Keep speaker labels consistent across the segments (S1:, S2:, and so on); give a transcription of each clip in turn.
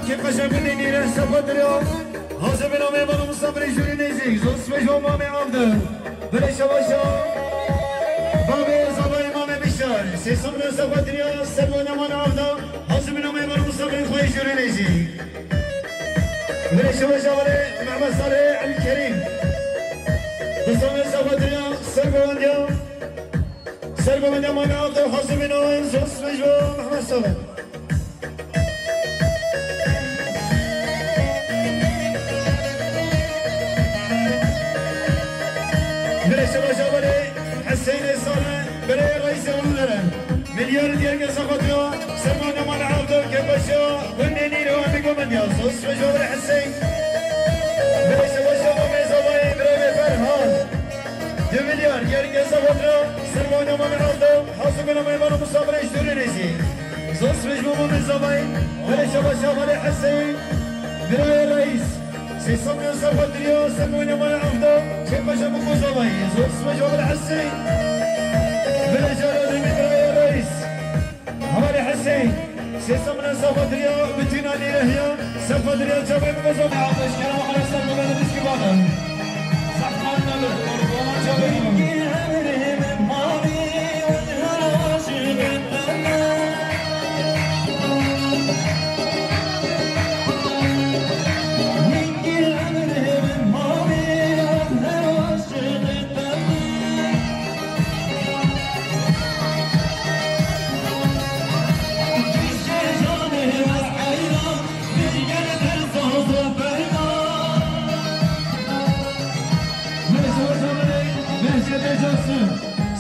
S1: كيف قشنگونی نیره سفادریا حاضر به نام بانو مصطفی جوری نیزی زوس به جو مامی عبدال بله شباشا بابی زبای مامی بشار سیسم نه سفادریا سرگونه مان عبدال حاضر به نام بانو مصطفی خوی جوری نیزی بله شباشا بله محمد صالح الکریم دوستان سفادریا سرگونه مامی عبدال حاضر به نام زوس به جو محمد صالح حسين صالح بلاي رئيس الوزراء مليار ديال كاساخوتيو سلمان مال عبدو كباشا ونيني لو بيكو من ياسوس فجور حسين بلاي شباشا وميزاوي بلاي فرهان 2 مليار ديال كاساخوتيو سلمان مال عبدو حاسبنا ما يبانو مصابر يشتري ريسي زوس فجور وميزاوي بلاي شباشا بلاي حسين بلاي رئيس سيسم ياساخوتيو سلمان مال عبدو كباشا مكوزاوي زوس فجور حسين بلا جلال من يا رئيس حوالي حسين سيسمنا سفادريا بتينا ليرهيا سفادريا جابي بمزوم عطش كلام على سلم بلا بسكبانا سحقنا له وربما جابي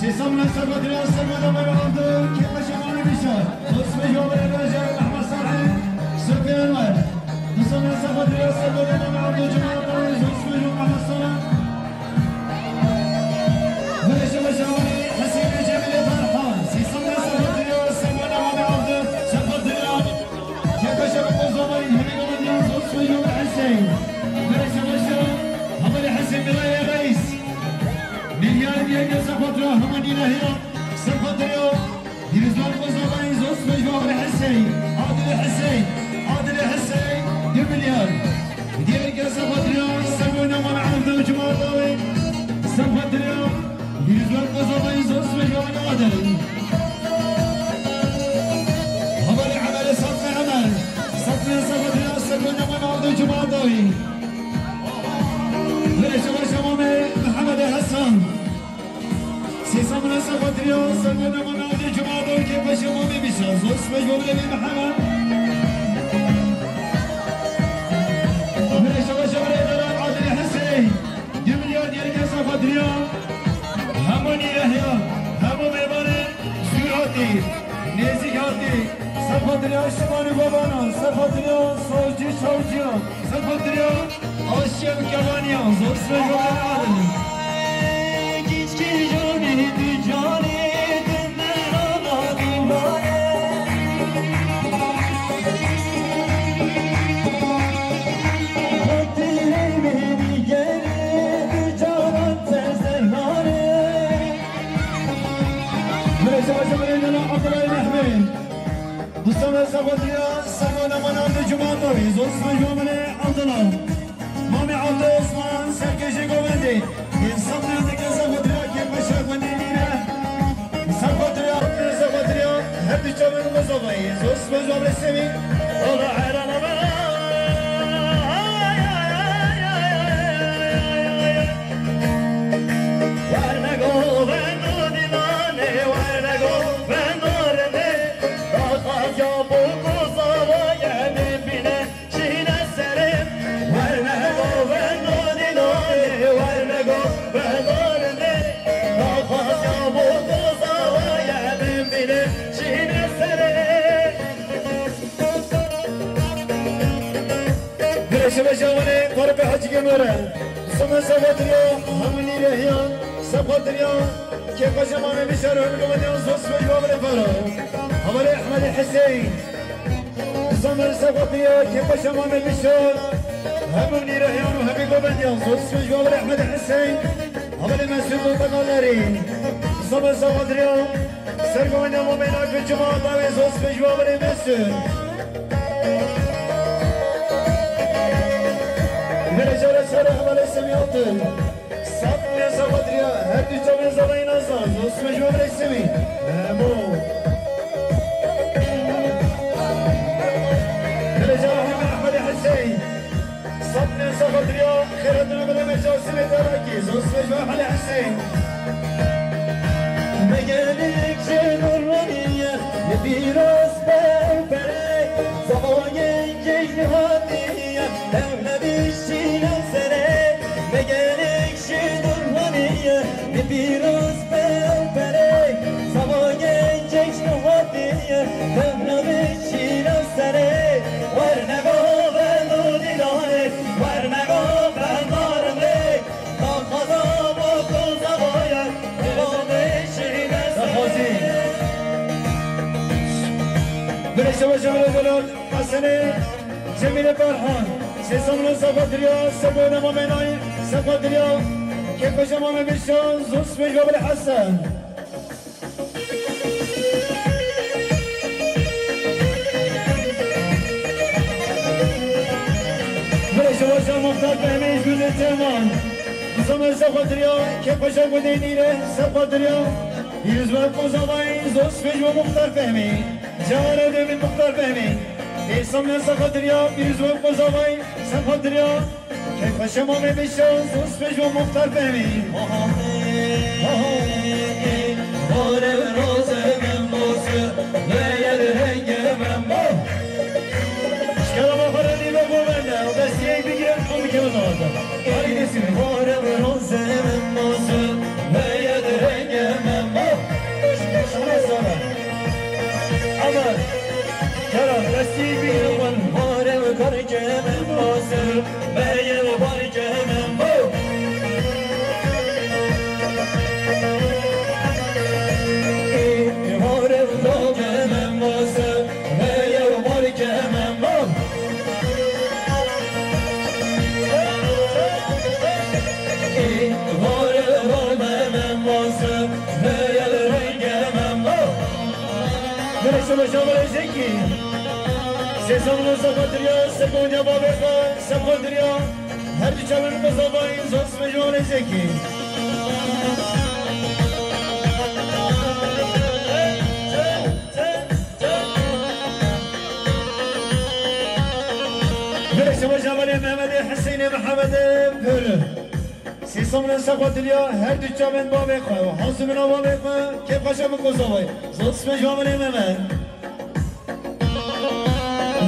S1: سيسمنا سفادريا سلمان مال عبدو كيف شمالي بشار اسمه جوابر الرجال احمد صالح سلطان انور سيسمنا سفادريا سلمان مال عبدو جماعة طويل اسمه جو محمد صالح وليش مشاوري حسين جميل فرحان سيسمنا سفادريا سلمان مال عبدو سفادريا كيف شمالي زمري هنيك من يوم اسمه جو حسين وليش مشاوري حمد حسين بلاي رئيس مليار ديال سفادريا همانينا هنا سفادريا ديرزوان وزوغاني زوس مجموع الحسين عادل حسين 2 مليار ديال سفادريا سلمونا مال عبدو جماعة طويل سفادريا ديرزوان وزوغاني زوس مجموع عادل عمل عمل صفنا سفادريا سلمونا مال عبدو جماعة طويل ليش شمامي محمد حسن سيسمنا سفادريا سلمنا من عبد الجماعة كيف شمامي بشار زوس مجموع لبي محمد ليش شمامي عادل حسين 2 مليار ديال سفادريا هموني يحيى همو ميماني سوراتي نيزيكاتي سفادريا شماني بابانا سفادريا سوجيا سفادريا آشیم کبانیا زوس به جوان عادل کیچکی جانی دی جانی دنیا دیوانه وقتی میبینی گری دی جانان تزهانه مرشا شمریننا عبدالله محمد دوستان سفادریا سلمان منام جمعه زوس به جوان عبدالله مامي عبد عثمان سركشي قومندي ينصب نازك سفادريا كيف شاكوني لينا سفادريا هبدي جامل مزوغي زوس مزوغ السمي والله حيران وارنقو بندو ديماني وارنقو بندو رمي ضاقات جابو قصابا يمين بنا شين السلم وارنقو بندو ديماني وارنقو بندو رمي ضاقات جابو قصابا يمين بنا شين السلم برش بجاوني قرب حج جمرة سما سفادريا همني لهيا سفادريا كيف جمعنا بشار هنقوم زوس بجواب الفرا حوالي احمد الحسين سما سفادريا كيف جمعنا بشار همني لهيا وهمي قوم زوس بجواب احمد الحسين حوالي مسؤول الطقالري سما سفادريا سرقونا ومناك الجماعة زوس بجواب المسؤول شرح ولا سميوتن صبني صبدريا هدي جمع زباين أزاز اسمه جو ولا سمي مو رجال أحمد حسين صبني صبدريا خيرتنا بلا مجاسم تراكيز اسمه جو أحمد حسين
S2: مجالك شنور ونية يبيروس بالبري زباين جيهاتية دولة بالشيلة سري مجالك شنور ونية يبيروس بالبري زباين جيهاتية دولة بالشيلة سري ورنقو بلودي داري ورنقو بلداري تاخذا بطو زباين
S1: بريشة وجمال الجلال حسني جميل فرحان سيسامنا سفادريا سبونا ماميناي سفادريا كيف جمال بيشان زوس بجواب الحسن بريشة وجمال مختار فهمي جود التيمان زمان سفادريا كيف جمال دينيره سفادريا يزوج مزاوي زوس بجواب مختار فهمي جوانه من مختار فهمي ليسمنا سفادريا يزوج مزاوي سفادريا كيف شمام بيشان زوس بجواب مختار فهمي
S2: Hore roze men bozu ve yelhenge men bo.
S1: Şkalama farani ve bu bende. O da siyah bir giren komik yalın orada. Hadi nesini?
S2: Hore roze men bozu ve yelhenge men bo.
S1: Şuna sonra. Ama Kerem da siyah bir giren var.
S2: Hore karke men bozu ve yelhenge men bo. Hore roze men bozu ve yelhenge men bo.
S1: Burası başarılı zeki. Sezonun Safadriya, Sekonya Babeka, Safadriya. Her bir çalınımız alayın, zos mecmuane zeki. Burası başarılı Mehmet Hüseyin Muhammed Pölü. سیسمون سفادریا هر دو چامن با بخوا حاسمنا با بخوا که پاشا بکوزاوی زوسم جامنه ممن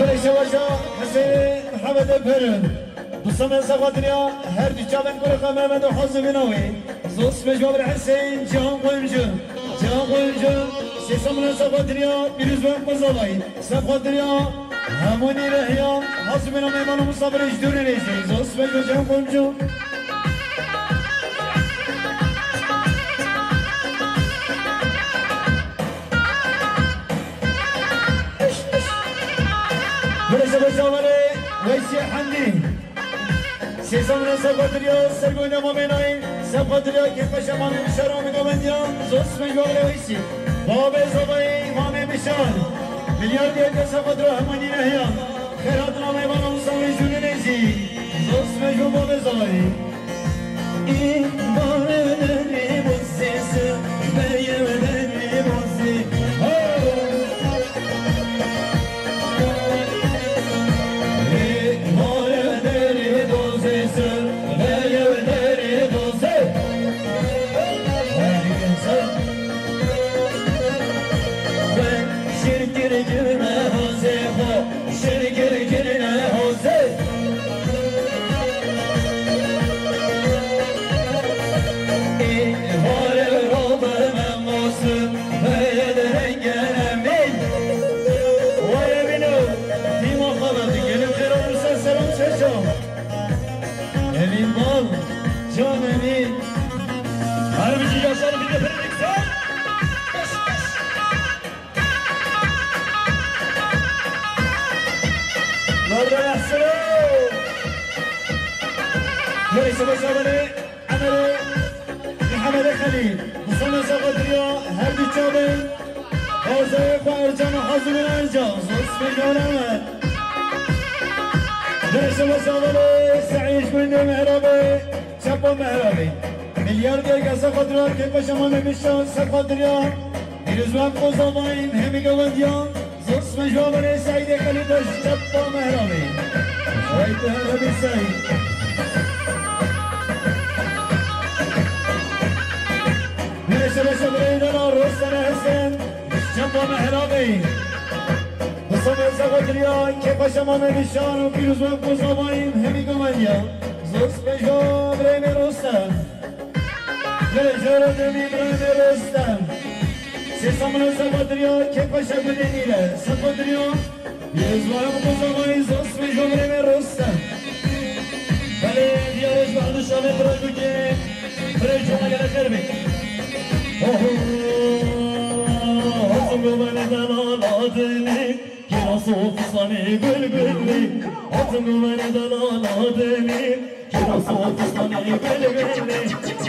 S1: برشا باشا حسین محمد پرن دوستان سفادریا هر دو چامن برخوا ممن و حاسمنا وی زوسم جامن حسین جهان قویمجو سیسمون سفادریا بیروز با بکوزاوی سفادریا همونی رهیان حاسمنا ممن و مصابر اجدوری ریزی زوسم جهان قویمجو برشا بشاوره ویسی حمدی سیزامنا سفادریا سرگوینه مامینای سفادریا که پشا مامی بشار آمی گومندیا زوست مجباله ویسی باب زبایی مامی بشار میلیارد یک سفادریا همانی نهیان خیرات نامی بانا مصاوی جونه نیزی زوست مجبال باب زبایی
S2: این بارنی بزیسی بیمنی بزی
S1: Emin bol, can emin. Harbici yaşar bir de prediksen. Nerede yaşlı? Neyse başarılı, ameli, Muhammed Khalil. Bu sonu Safadriya, her bir çabın. Hazır Ercan, hazır Ercan. Zosmi Gönleme. درس مسابقة سعيش من مهربي شبه مهربي مليار ديال سقطريا كيف شمال بشان سقطريا يرزوان قوزامين همي قوانديان زوس مجوابر سعيد خليفة شبه مهربي شايد مهربي سعيد درس مسابقة رستم حسين شبه مهربي بصمت سقطريا كيف شمال بشان ويرزوان قوزامين همي قوانديان زوس مجوابر رستم لجرد میبرن رستم سیسامن سقطریا که پشه بدنیره سقطریا یزوارم قزاقای زاست به جمره رستم بله دیارش بعد شامه براش بکنه برای جمعه لکر بی حسن گوبن دلالاتنی Kirası ofisani gül gülli Atın güveni delalateni Kirası ofisani gül gülli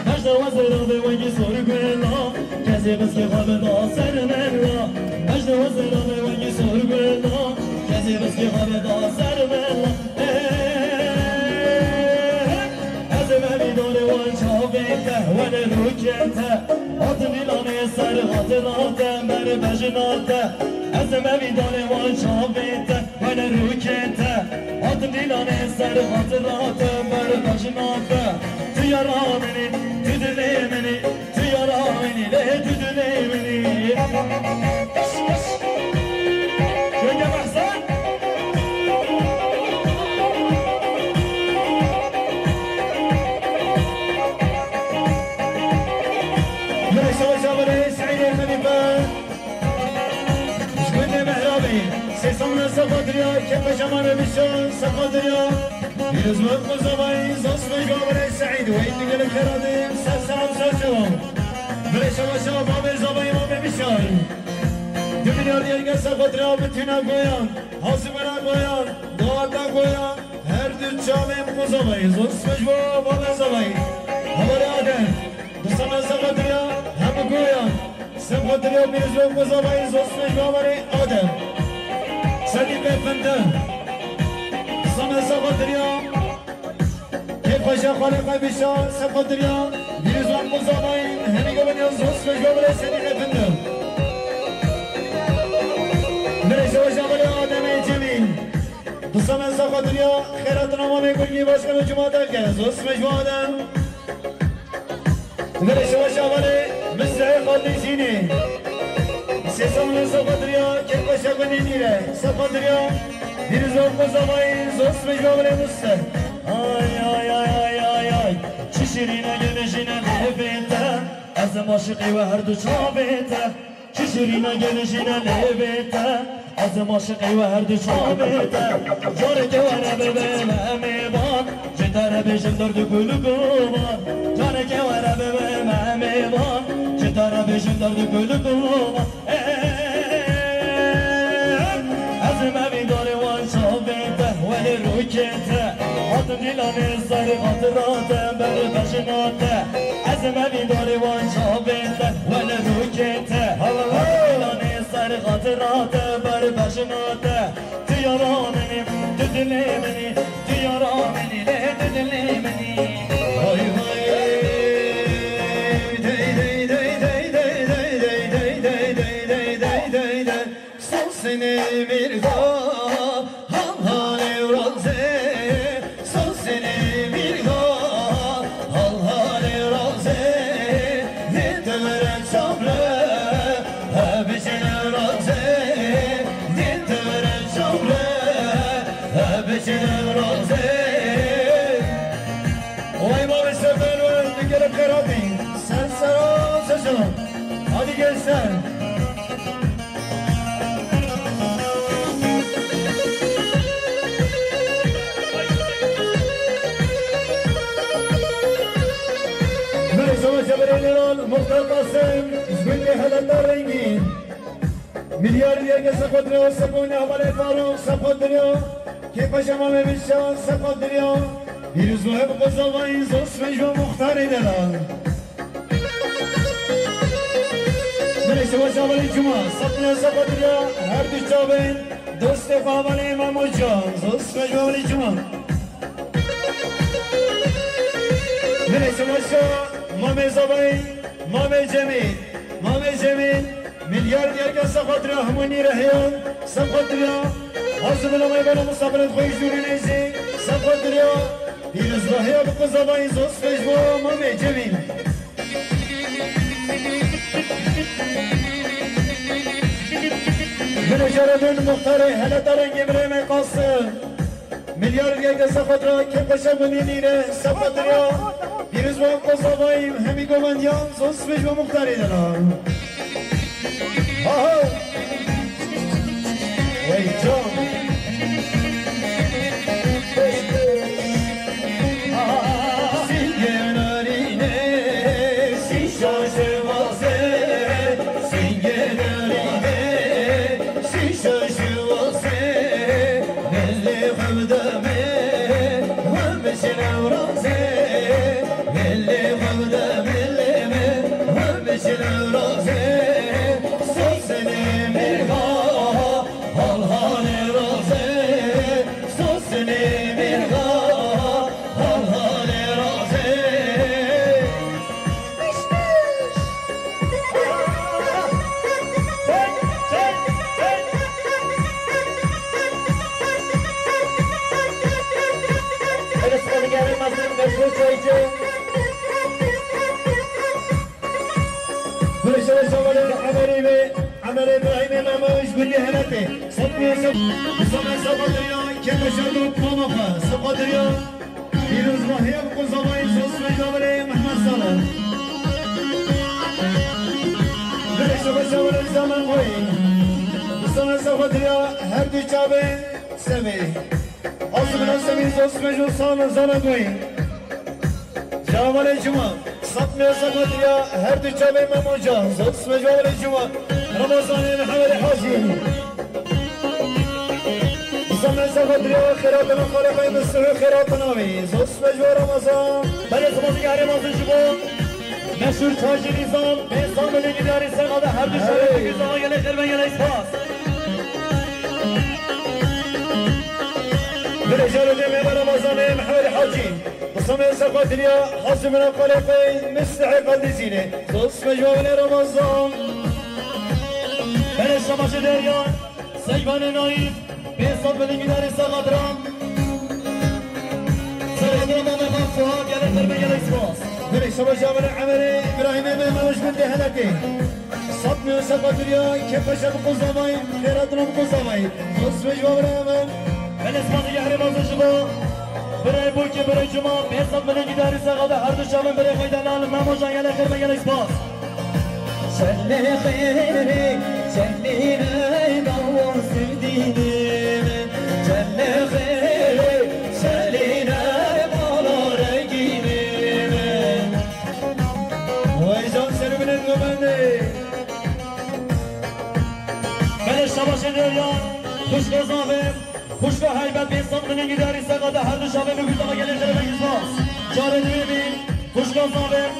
S1: Mecde vezir adı vengi soru gülla Kezi biski habeda sermella Mecde vezir adı vengi soru gülla Kezi biski habeda sermella Ezime bidari van çavete Vene rükete Atın ilani ser hatırate Meri bejinate Ezime bidari van çavete Vene rükete Atın ilani ser hatırate Meri bejinate Tüyara beni, tüdüle beni Tüyara beni, le tüdüle beni Gönge Mahsen سيسمنا سقطريا كيف جمال بشان سقطريا يزمر قزماي زوس مجبر سعيد وين قال كرادم سلام سلام بريش وشا باب زباي ما بشان دميار ديال سقطريا بتنا قويان حاسبنا قويان دوادا قويان هر دو جامم قزماي زوس مجبر باب زباي خبر آدم دسمنا سقطريا هم قويان سقطريا بيزو قزماي زوس مجبر آدم سليم بفنده سما سقطريا كيف جا خالق بشان سقطريا بيزوان مزامين هني قبل ينزوس في جبل سليم بفنده مريش وجبل آدم جميل سما سقطريا خيراتنا ما بيقولني باشكال جماعة الجزوس مجوادم مريش وجبل مزعي خالديني سيسمنا سقطريا كيف شغل نيره سقطريا يرزق مزامين زوس مجبر مستر ay ay ay ay ay ay çişirine gelişine levete azam aşıkı ve her du çabete çişirine gelişine levete azam aşıkı ve her du çabete jore ke vara bebe mevan cetare bejim dördü gülü kuvan jore ke vara bebe mevan cetare bejim dördü gülü kuvan Azime bidari van şavete Veli rükete Atın dilani sarı hatırate Beri taşınate Azime bidari van şavete Veli rükete Atın dilani sarı hatırate Beri taşınate Tiyara benim, tüdüle beni Tiyara beni, le tüdüle beni Hay hay Dey dey dey dey dey dey dey dey dey dey dey dey dey dey Seni bir daha hal evraze Son seni bir daha hal evraze Dintemere çamre Hebişin evraze Dintemere çamre Hebişin evraze Oy mavi sefer bir kere karadın Sen sarı saçalım Hadi gel sen مختار قاسم زبني هذا الرنجين مليار ديال سقطريا سكوني عمل فاروق سقطريا كيف شمال بشان سقطريا يرزوها بقصواي زوس مجو مختار دلال مريش وشامل الجمعة سقطريا سقطريا هر دو جابين دوست قابلی مامو جان زوست مجبوری جمان برسم وشا مامي زباي مامي جميل مليار ديال كاس خاطر هموني رهيان سخاطر حسب لما يبان مصابر خوي جوري نيزي سخاطر ديرز رهيا بقزباي زوست مجبور مامي جميل من جرمون مختاري هلا ترنجي بريمي قاصر مليار ديال سخاطر كيف شابوني نيره سخاطر ديرز وان قزباي همي قومنديان زوست مجبور مختاري دلا ها وي جون عمري ابراهيم ما مش قولي هلاتي صدمي سمع سقطريا كيف شردوا بطمخة سقطريا يروز رهيب قزماي صوص جابري محمد صالح بريش بشاور الزمن خوي سمع سقطريا هردي شابي سمي أصبنا سمي صوص مجو صالح زرقوي جابري جمع صدمي سقطريا هردي شابي مموجا صوص مجابري جمع رمضان محمد حاجي سمع سفدريا خيراتنا خالقي مستوى خيراتنا وي زوس مجوى رمضان بل اسمه ياري مازن شبون مشهور تاج نظام بنظام الاداري سنغاده هر دو شهر نظام يلي خير و يلي اسپاس برجال دمي رمضان محمد حاجي سمع سفدريا حاسبنا خالقي مستحق الدزينه زوس مجوى رمضان بلش شماش دريان سيبان نايف بيصاب بالانجدار سقدران سيدنا ماما خاصوها قال التربية يا الاسواس بلش شماش عمل عملي ابراهيم ما مش من دهلتي صدمي وسقدريا كيف شاب قزماي خيراتنا بقزماي خص مجمع برامن بالاسمان يحري مازن شبا برای بوکی برای جمع بيصاب بالانجدار سقدر هر دو شامن برای خيدان عالم ما مجان يا التربية يا الاسواس شل خيري شلينا دور سديني شل خيري شلينا بولار جيني ويجان سر من الغمني بلش شباش دريان خوش قزافم خوش و هيبت بيصاب من الجداري سقاده هر دو شابه بگوزاقا گلن جلبه گزباس جاره دویبین خوش قزافم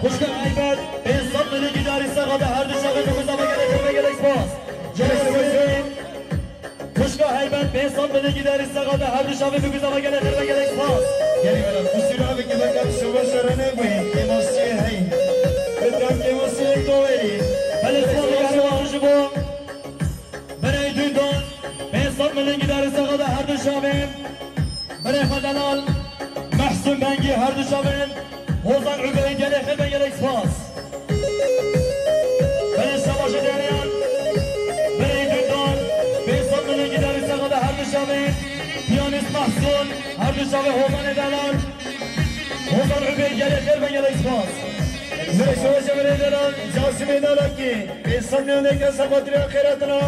S1: خوش و هيبت بيصاب من الجداري سقاده هر دو شابه بگوزاقا گلن جلبه گلن گزباس جاره دویبین خوش و هيبت بيصاب من الجداري سقاده هر دو شابه بگوزاقا گلن جلبه گلن گزباس يعني من الخسر هذا كذا كان شو شرنا بيه كماسي هاي بدرام كماسي توي هل الصوت يعني وارجبو برای دویدان بيصاب من الجداري سقاده هر دو شابه برای خدلال محسن بنگی هر دو شابه وزن عبید يلي خلبه يلي اسفاس برای شباش داريان برای دویدان بيصاب من الجداري سقاده هر دو شابه پیانیست محسن هر دو شابه وزن دلال وزن عبید يلي خلبه يلي اسفاس برای شباش داريان جاسمي دارکی بيصاب من الجداري سقاده خیراتنا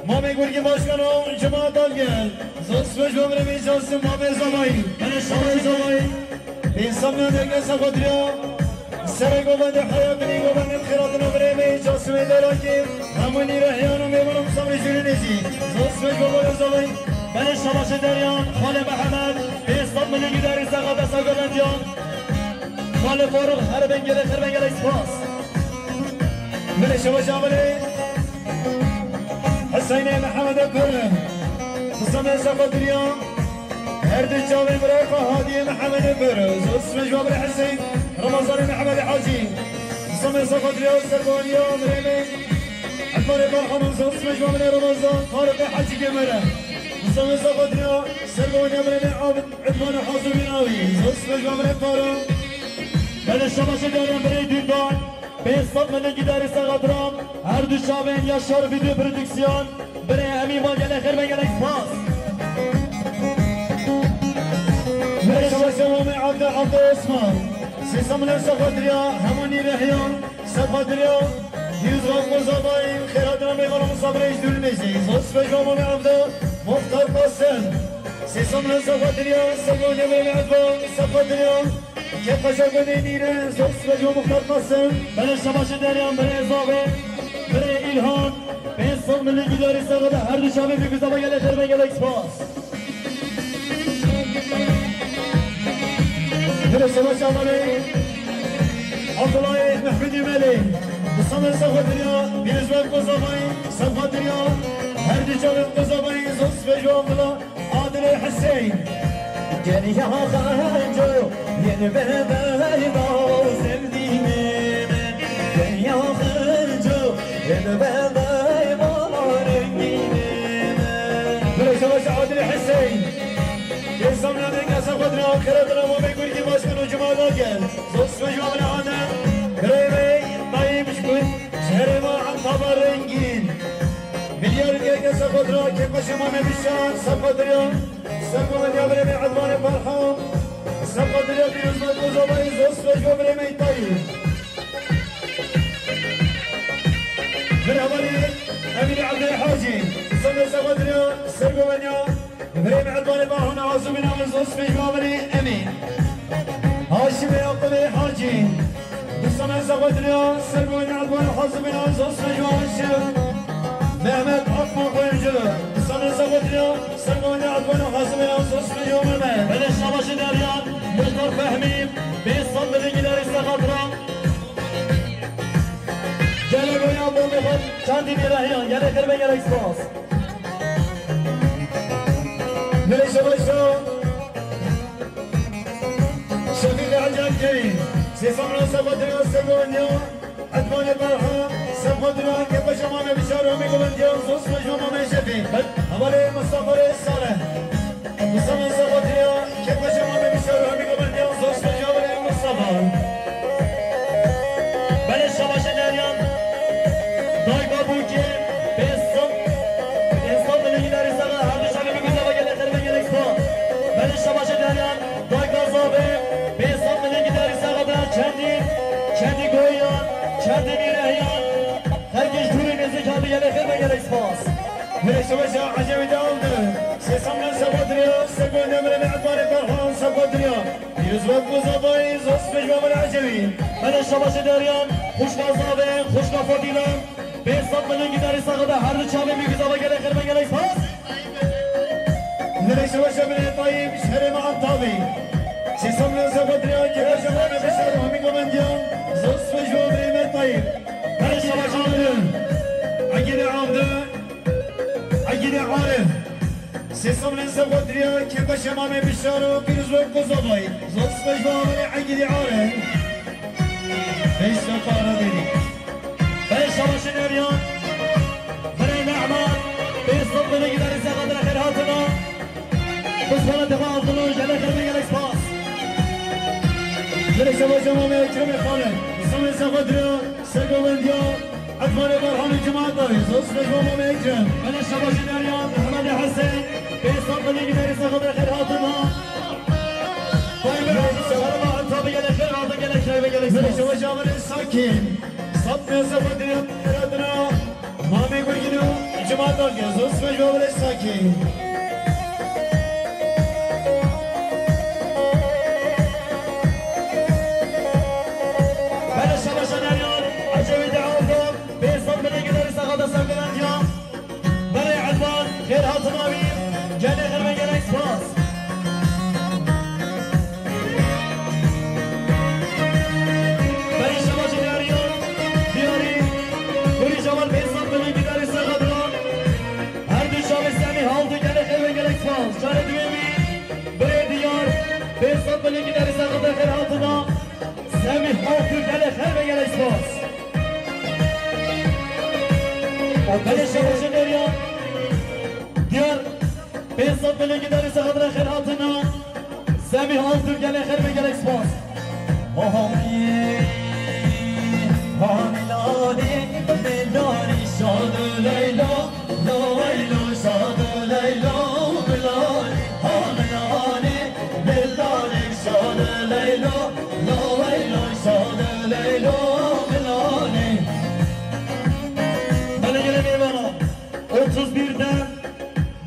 S1: مامي گرگی باشکنو جماعت آگل زوست مجموع برمی جاسم مامي زمایی برای شباش زمایی بيصاب من الجداري سقاده سر گوبند حیابنی گوبند خیراتنا برمی جاسمي دارکی همونی رهیانو میبرم صبر جوری نیزی زوست مجموع زمایی بلش شباش دريان خاله محمد بيصاب من الجداري سقاده سقانديان خاله فاروق هر بنگله خر بنگله اسپاس بلش شباش عملی حسين محمد الكرم سمع سقط اليوم هرد الجامع بريقة هادي محمد بروز اسمه جواب الحسين رمضان محمد حاجي سمع سقط اليوم سرقون يوم ريمي عثمان برحمن اسمه جواب رمضان طارق حاجي كمرة سمع سقط اليوم سرقون يوم ريمي عابد عثمان حاصل بناوي اسمه جواب فاروق
S2: بل الشباش دارم برای دیدان به صد من گیداری سقطرام هر دو شابین یا شار ویدیو پرودکسیون برای همی ما گله خیر بگل اکسپاس
S1: برای شباش همه عبد عثمان سیسم نفس خاطریا همانی رحیان سب خاطریا یوزغان مزابایی خیرات را میگل مصابر ایش دول میزی زوست بجام همه عبد مختار قاسم سیسم نفس خاطریا سبانی برای عدوان سب خاطریا كيف شغلني نيران زوس بجو مختار قاسم
S2: بل الشباش دارم برای زابه برای ایلهان به صد من گیداری سقطه هر دو شابین بی گزابه گله خیر بگل اکسپاس
S1: هلا شباش عمالي عبد الله محمدي مالي مصمم سفاتريا بيزوان قزابي سفاتريا هردي جابن قزابي زوس بجو عبد الله عادل حسين
S2: Geri ya kanco yeni bebeği var sevdiğimin Geri ya kanco yeni bebeği var rengimin
S1: هلا شباش عادل حسين يسمنا من قصة قدرة آخرتنا وما يقول كي باشكن وجمال آجل زوس بجو عبد الله غريبي طيب شكون شهر ما عن خبر رنجين مليار ديال سقطرا كيف ما بشان سقطرا سقط يا بريمي عدوان فرحان سقط يا بيوزمت وزوباي زوس بجو بريمي طيب من أولي أمين عبد الحاجي سمي سقطرا سرقوانيا بريمي عدوان فرحان عاصمنا من زوس بجو بري أمين هاشم يعقوب الحاجي سمي سقطرا سرقوانيا عدوان حاصمنا من زوس بجو هاشم مهمت أكبر وينجلو سنة زغطنا سرقوني عدوان وحاسمين أنصوص في يوم المال
S2: بل الشباش داريان مختار فهميم به صد من گیداری سقطرام گله گویان بو میخواد چندی بیرهیان گله خیر بگل اکسپاس
S1: ملي شباشو شفيق عجب كريم سيسمنا سقطنا سرقوني عدوان البرحة سقطنا كيف شمامي بشارهم يقولون ديان صوص مجمومة شفيق أولي مصطفى الصالح مصطفى سقطنا كيف شمامي بشارهم يقولون ديان صوص مجمومة مصطفى
S2: بل الشباش داريان دايقا بوكي به صد من گیداری سقطرام هر دو شابین بی گزابه گله خیر بگل اکسپاس بل الشباش داريان دايقا زابه به صد من گیداری سقطرام چندی گویان چندی بیرهیان herkes türümüzü kendi gele khir ve gele ekspas
S1: ملي شباشو عجب داود سيسمنا سقطنا سرقوني من عدوان البرحة سقطنا يزوج مصطفى زوس مجمومة العجبين
S2: ben şabaşı deryan Kuşkazade, Kuşkafadilan 500 milyon gideri sağda her çabe bir güzaba gele khir ve gele ekspas
S1: ملي شباشو من طيب شهر مع الطابي سيسمنا سقطنا كيف شمامي بشارهم يقولون ديان زوس مجمومة طيب
S2: ben şabaşı deryan
S1: عقيدة عامدة عقيدة عارف سيسم لنسا قدريا كيف شمامي بشارو بيرزوك قصباي زوس مجمومة عقيدة عارف ليش نقارا ديني
S2: ben şabaşı deryan Hrey Mehmet 500 milyon gideri sağda khir hatına biz bana defa altını gele khir ve gele ekspas
S1: ملي شباشو مامي اكرمي خالد سيسم لنسا قدريا سرقوان ديا عدوان برحان الجماعة طاوي زوس مجمومة مامي اكرم
S2: ben şabaşı deryan Ahmet Hüseyin 500 milyon gideri sağda khir hatına Sarıma antabı gele khir hatı gele khir ve gele
S1: ملي
S2: ekspas
S1: شباشو عمل الساكن صبنا سقدريا إرادنا مامي قرقنو جماعة طاوي زوس مجمومة الساكن
S2: ben şabaşı deryan Acevi dağıldım 500 milyon gideri sağda sargılan diyan Bari Advan khir hatı mavi gele khir ve gele ekspas ben şabaşı deryan diyari Kuri Cemal 500 milyon gideri sağda her düşen İslami haldı gele بلش شباش دريان ديار بيصد من قدر سخدنا خير هاتنا سامي هالتر قال خير من قال اكسباس هامي هاملاني ملاني شاد ليلى لا ويلو شاد ليلى ملاني هاملاني ملاني شاد ليلى لا ويلو شاد ليلى ملاني بنا قلبي بنا 31'den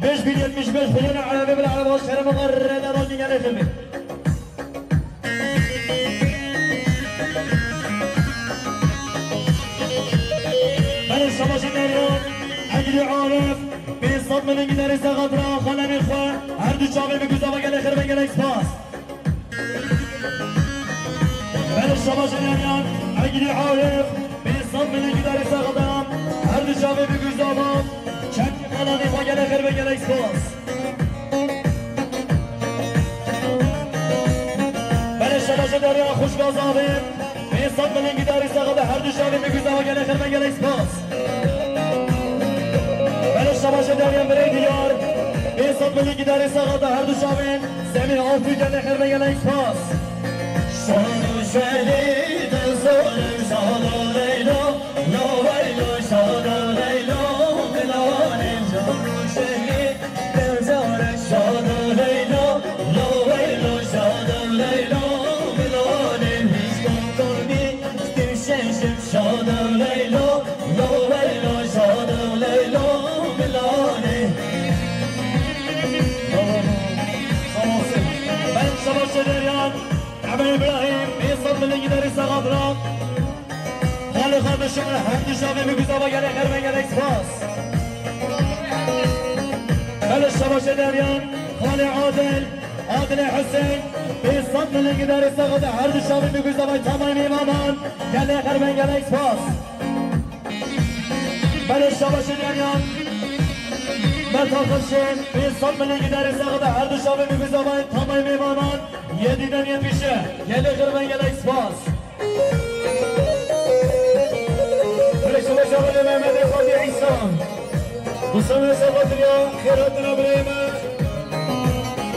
S2: 5075 milyon Arabi bir araba şeref mugarreden oldu gene filmi. Ben savaşın eriyor, Agli Arif, bir satmanın gideri sakatra, Khalem İkhvan, her düşabe bir güzava gele kırma gele ekspas. Ben savaşın eriyor, Agli Arif, bir satmanın gideri sakatra, her düşabe bir güzava, kendi kalanı fa gele kırma gele ekspas. Ben savaşın eriyor, hoş gazabim, bir satmanın gideri sakatra, her düşabe bir güzava gele kırma gele ekspas. Savaşı deryen bir diyar bir satmanın gideri sağada her düşavin Semih altı gene kırma gene ekspas Şanı şehide zorum şanı leylo La veylo şanı leylo Milanim şanı şehide zorum şanı leylo La veylo şanı leylo Milanim hiç kontrolü istirşeşim şanı leylo La veylo şanı leylo Ben savaşı deryan Abel İbrahim Beyzat milli gideri sağadra Halı kardeşim hem düşavimi güzava gerek herme gerek spas Ben savaşı deryan Halı Adil Adil Hüseyin Beyzat milli gideri sağadra her düşavimi güzava tamam imaman gerek herme gerek spas Ben savaşı deryan Ben takılşım, bir satmını gideri sağda her düşavı bir güzamayın tamam imanan 7'den 70'e, gele kırmen gele ekspas
S1: Reşi Başarılı Mehmet Efendi İhsan Bu sene Sabatırya, Khairattin Abrahim'e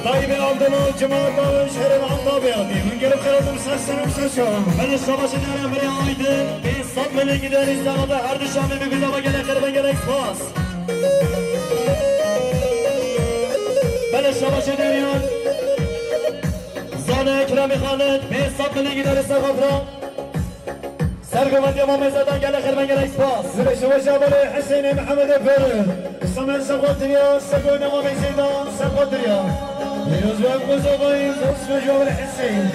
S1: Tayyip'in aldığını cemaat dağın şerif antabı yaptı Ben gelip Khairattin seslerim seçiyorum
S2: Ben savaşı denen bir aydın Bir satmını gideri sağda her düşavı bir güzava gele kırmen gele ekspas Ben savaşı deniyor Zane Ekrem-i Khalid Bir satmını gideri sağda Sergüvend Yaman Mezar'dan gele kırmen gele ekspas
S1: Reşi Başarılı Hüseyin Mehmet Efendi İsmail Sabatırya, Segoy Namam Zeydan Sabatırya Yüz ve Kuzabayız, Osman Javr Hüseyin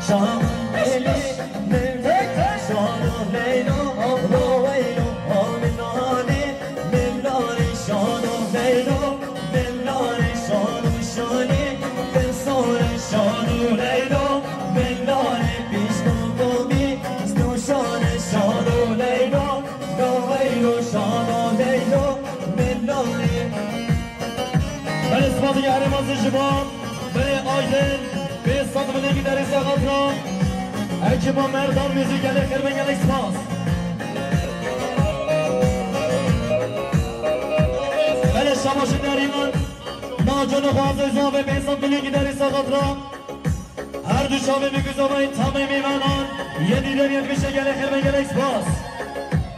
S2: Şahım eli Mevlek Şahım Leyla Allah Veylo Aminani Mevlani Şahım Leyla Mevlani Şahım Şani Ben sonra Şahım Leyla Mevlani Bişnu Komi Stuşane Şahım Leyla La Veylo Şahım Leyla Mevlani Ben ispatı yarimazı şibam Ve aydın Bir satmını gideri sağatra Ekibam Merdan müziği gele kırmen gele ekspas Hele şamaşı deriman Nacını fazla izave Bir satmını gideri sağatra Her düşavı bir güzamayın tamim imanan 7'den 70'e gele kırmen gele ekspas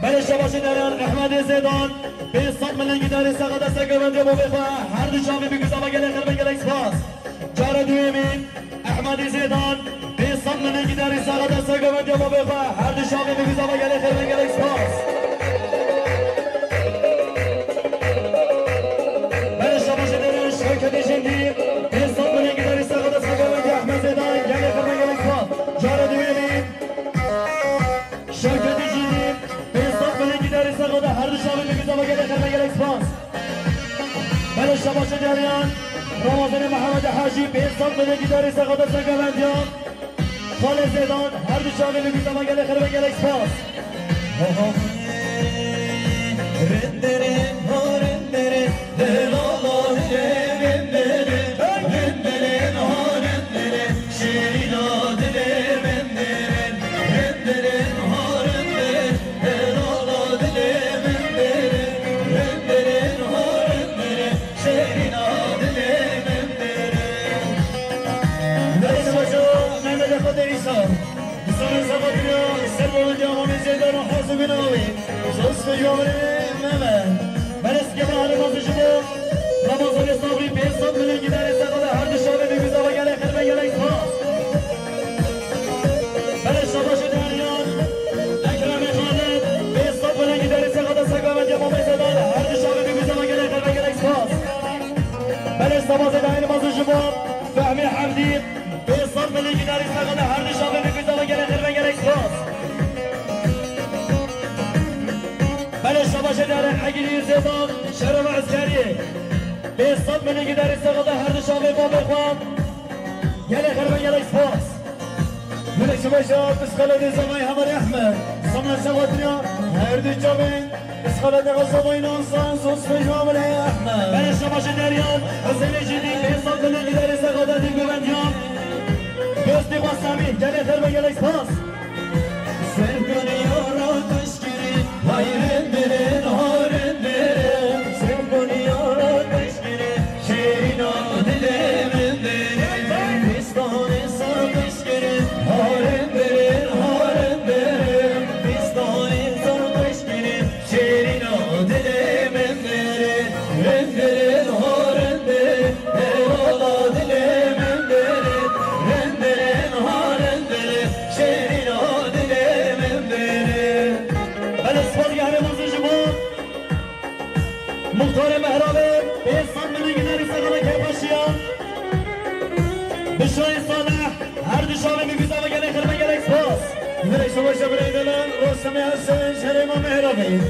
S2: Hele şamaşı deriman Ahmet Zedan Bir satmını gideri sağatra Sekövende bu vefa Her düşavı bir güzava gele kırmen gele ekspas Cara düğemin Ahmet Zedan Bir satmını gideri sağatra Sekövende bu vefa Her düşavı bir güzava gele kırmen gele ekspas Ben şamaşı deriman Şevket Eşendi Bir satmını gideri sağatra Sekövende Ahmet Zedan Gele kırmen gele ekspas Cara düğemin Şevket Eşendi Bir satmını gideri sağatra Her düşavı bir güzava gele kırmen gele ekspas Ben şamaşı deriman Ramazan Muhammed Hacı bir satmını gideri sağatra Sekövende Kale Zedan her düşavı bir güzava gele kırmen gele ekspas Renderin ha renderin Şirin adı renderin Renderin ha renderin
S1: سقط عيسى سنة سقطنا سلموا اليوم من زيدان وحاسب ناوي صوص في جوامر ماما بلس كما على مصر شباب رمضان الصبري بيصد من الجدار سقط هرد الشباب بيزا وقال خلفا يلي خلاص بلس شباش داريان أكرم خالد بيصد من الجدار سقط سقامت يا ماما زيدان هرد الشباب بيزا وقال خلفا يلي خلاص بلس نماز داير مصر شباب فهمي حمدي بيصد من الجدار سقط هرد الشباب بيزا وقال خلفا يلي خلاص بلش شباش داره حقیقی زیبان شرم عسکریه بيصد من الجدار استغضى هرد شابي بابي خوان يلي غربا يلي سباس ملك شباشا بسخلة دي زماي همري احمد صمنا شغطنيا هرد جابين بسخلة دي غصبين انسان صوص في جوامر يا احمد بلش شباشا داريان حسين جدي بيصد من الجدار استغضى دي قوانتيان بيصدي قسامي يلي غربا يلي سباس سيركني يورا تشكري هايرن درين هارن درين سيركني يورا تشكري شيرينا دلمن درين بستاني سر تشكري هارن درين هارن درين بستاني سر تشكري شيرينا دلمن درين رن درين هارن درين ايوالا دلمن درين رن درين هارن درين شيرينا مختار مهرابي بيصد من الجدار سقطة كيباشيان بشوي صالح هرد شامي بيزا وقالي خربا قالي سباس ملك شباشا بريدلان روسمي حسين شريما مهرابي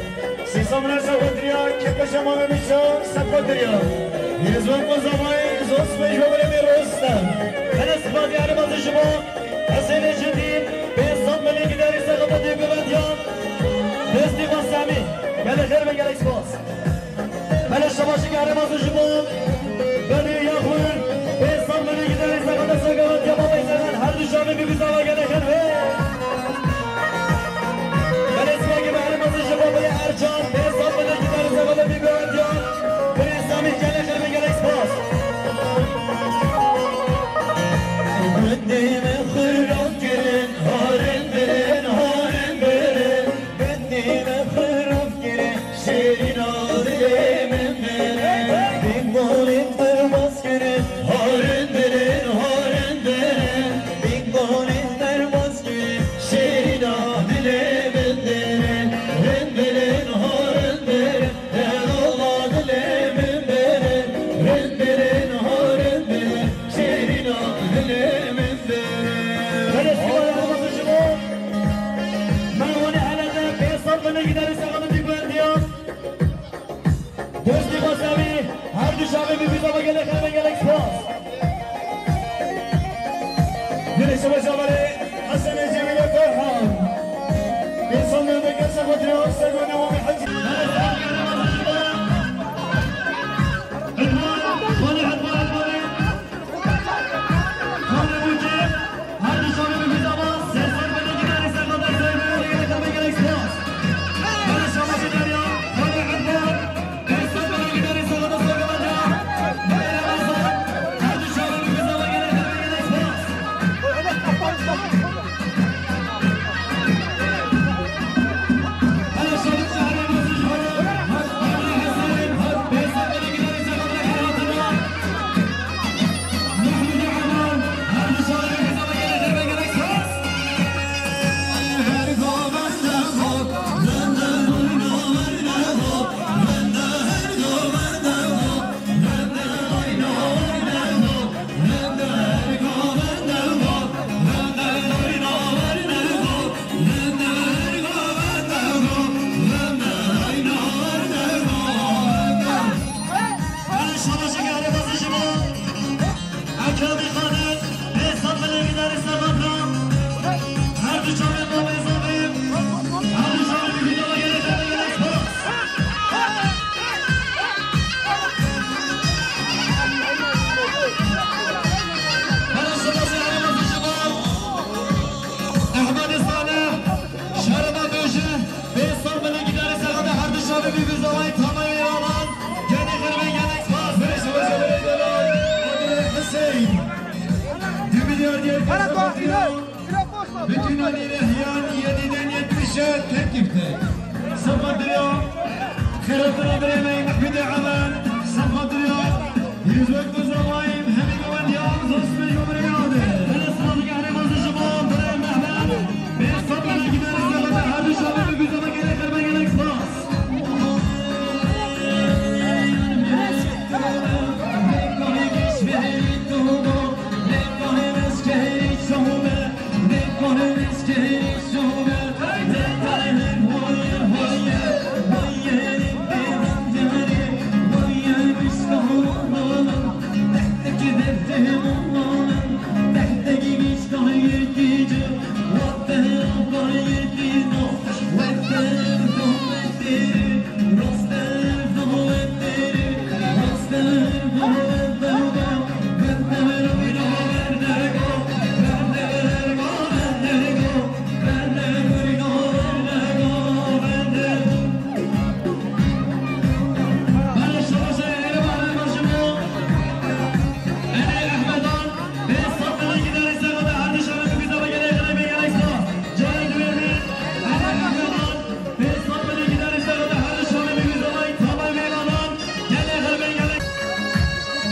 S1: سيسامنا سقطريا كيباشا مامي بيشو سقطريا يزوان قزامي زوس بيشو بريمي روستم انا سباس يعني مازي شباب حسين الجديد بيصد من الجدار سقطة ديقوباتيان بيصدي قسامي قالي خربا قالي سباس بلش شباشی که مازو جبان بنی یاخون بیستان بنی گداری سقط سقط یا بابای زدن هر دو شامه بیبیزا و گله خنوه بلش سواگی به مازو جبان بلی ارجان بیستان بنی گداری سقط بیبیان دیان بلی اسلامی گله خنوه گله اسپاس بندیم خراب گرن هارن برن هارن برن بندیم خراب گرن شیرین آدیم شامي بيبيزا وقالي خلفا قالي سباس ملك شباشا بري حسن الجميل فرحان بيصلنا بقى سقطنا وسقونا ومن حجي bütün Ali Rehyan 7'den 70'e tekifte. Sıfadırıyor. Kıratına biremeyi Mahmide Aman. Sıfadırıyor. Yüz vakti zamayım. Hemen güven yağımız osman gömrüğü aldı.
S2: Beni sıralı kahramanı şuban. Buraya Mehmet. Ben sabahına gideriz. Sabahına hadi şabı bir güzel gerekir. Ben gerek bas.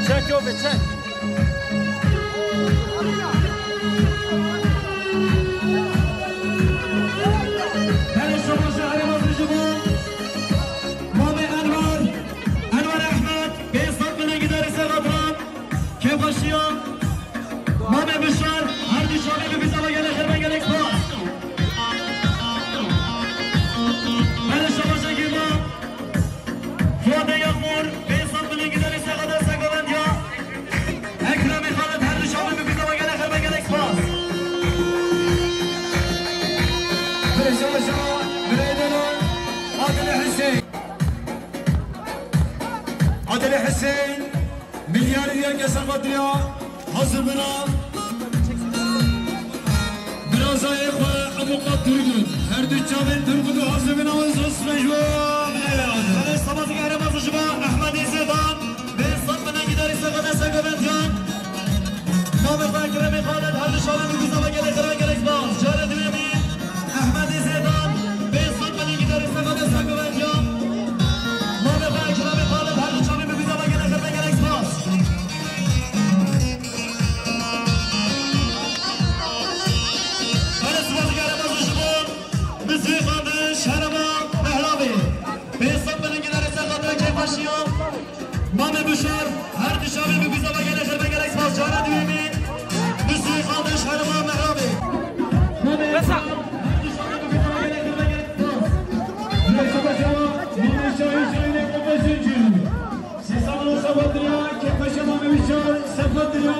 S2: Check over, check. هلا الشباب شهر مصر شباب مامي انور احمد بيصل من القدر سغطران كيف الشيوخ مامي بشار هردي شباب بيزا ويا الاخر من قالك باص هلا الشباب شقيقه فؤاد يغمر بيصل من القدر سغطران سغونديا اكرم خالد هردي شباب بيزا ويا الاخر من قالك باص
S1: عادل حسين مليار ريال قسم قدريا حظ بنا برازا اخوة ابو قدرين هر دو جابن ترقدو حظ بنا وزوس مجوى
S2: هلا الصباح كهرباء مصر شباب احمد زيدان بيصل من القدر سغطران سغونديا مامي فاكرمي خالد هردي شباب بيزا ويا الاخر من قالك باص جارد ويمين احمد زيدان بيصل من القدر سغطران سغونديا مامي فاكرمي خالد هردي شباب بيزا ويا الاخر من قالك باص هلا الصباح كهرباء مصر شباب مسوي خالد شهربا مهرابي بيصل من القدر سغطران كيف الشيوخ مامي بشار هردي شباب بيزا ويا الاخر من قالك باص جارد ويمين مسوي خالد شهربا مهرابي بس
S1: Sesam olsa Badriya, Kepaşa Mami Bişar, Sefadriya,